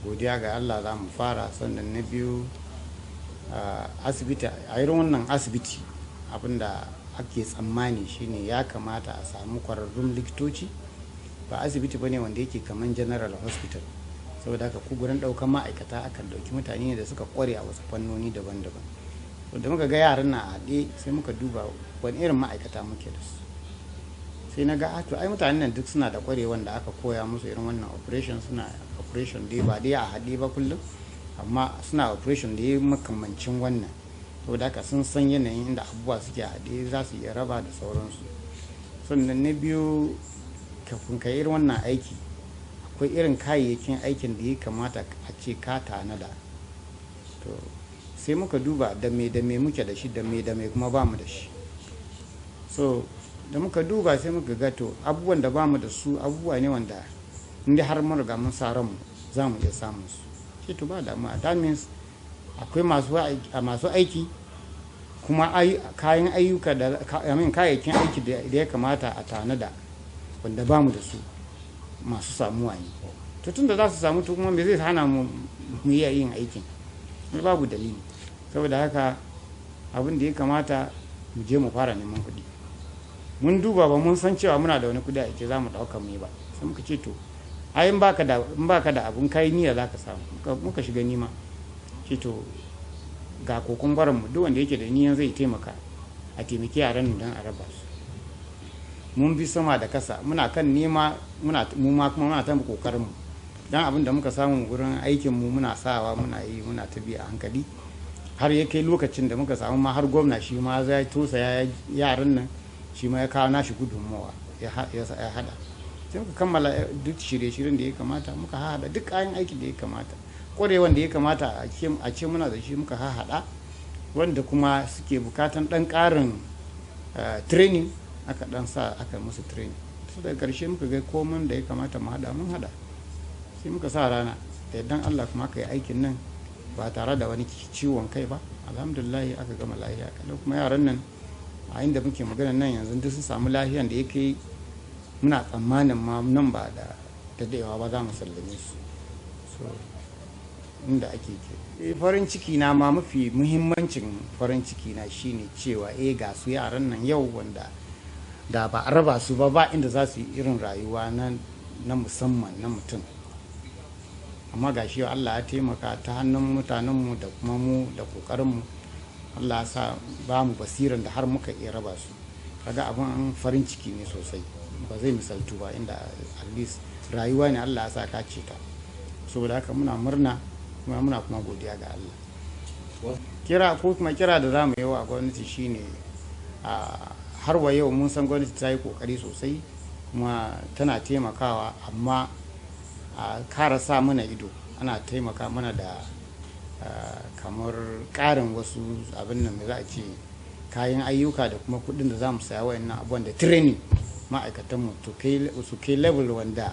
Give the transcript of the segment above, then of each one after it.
godiya ga Allah za mu fara. Sannan na biyu asibiti, a irin wannan asibiti abinda ake tsammani shine ya kamata a samu kwararrun likitoci. Ba asibiti bane wanda yake kaman general hospital, saboda haka ku gurin daukan ma'aikata akan dauki mutane ne da suka kware a wasu fannoni daban-daban. Da muka ga yaran na haɗe sai muka duba wani irin ma'aikata muke da su, sai na ga to ai mutanen nan duk suna da kware wanda aka koya musu irin wannan operation, suna operation dai ba dai a haɗe ba kullum, amma suna operation da ya makamancin wannan, saboda haka sun san yanayin inda abubuwa suke haɗe, za su iya raba da sauransu. Sannan na biyu, kafin ka irin wannan aiki akwai irin kayayyakin aikin da ya kamata a ce ka tanada. To sai muka duba da me muke da shi, da me kuma ba mu da shi. So da muka duba sai muka ga to abubuwan da ba mu da su abubuwa ne wanda inda har mun riga mun sa ranmu za mu iya samun su. Sai to ba damuwa, that means akwai masu aiki kuma kayan ayyuka da kayayyakin aiki da ya kamata a tanada wanda ba mu da su masu samuwa ne. To tun da za su samu, to kuma me zai hana mu iya yin aikin? Babu dalili. Saboda haka abin da ya kamata mu je mu fara neman kuɗi. Mun duba ba mun san cewa muna da wani kuɗi a ake za mu ɗauka mu yi ba, sai muka ce to ai in baka da abun kai niyya za ka samu. Muka shiga nima, ce to ga kokon barin mu, duk wanda yake da niyan zai taimaka a taimaki yaran don a raba su. Mun bi sama da kasa, muna kan nema, kuma muna ta kokarin mu dan abin da muka samu gurin aikin mu muna sawa, muna yi, muna ta bi a hankali, har ya kai lokacin da muka samu ma har gwamna shi ma zai tosa yaran nan, shi ma ya kawo nashi gudunmawa ya hada. Sai muka kammala duk shirye-shiryen da ya kamata, muka hada duk kayan aikin da ya kamata, ƙwarewan da ya kamata a ce muna da shi muka hada, wanda kuma suke bukatan dan ƙarin training aka dan sa aka musu training. Su daga ƙarshe muka ga komai da ya kamata mu hada mun hada, sai muka sa rana da yardan Allah kuma aka yi aikin nan ba tare da wani ciwon kai ba. Alhamdulillah aka gama lafiya kalau. Kuma yaran nan a inda muke magana nan yanzu duk sun samu lafiyan da yake muna tsammanin ma nan ba da daɗewa ba za mu sallame su. So inda ake ke farin ciki na ma, mafi muhimmancin farin ciki na shine cewa ga su yaran nan yau wanda da ba a raba su ba inda za su yi irin rayuwa na musamman na mutum. Amma ga shi Allah ya taimaka ta hannun mutanenmu da kuma mu da kokarinmu, Allah ya sa ba mu basiran da har muka iya raba su. Kaga abin farin ciki ne sosai, ba zai misaltu ba, inda at least rayuwa ne Allah ya sa ka ce ta. Saboda haka muna murna kuma muna kuma godiya ga Allah. Kira da za mu yi wa gwamnati shine har wa yau mun san gwamnati ta yi kokari sosai kuma tana taimakawa, amma a kara sa mana ido, ana taimaka mana da kamar karin wasu abin nan mai za a ce kayan ayyuka da kuma kudin da za mu saya wayannan abubuwan da training ma'aikatanmu su kai level wanda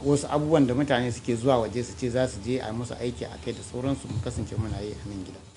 wasu abubuwan da mutane suke zuwa waje su ce za su je a musu aiki a kai da sauransu mu kasance muna yi a nan gida.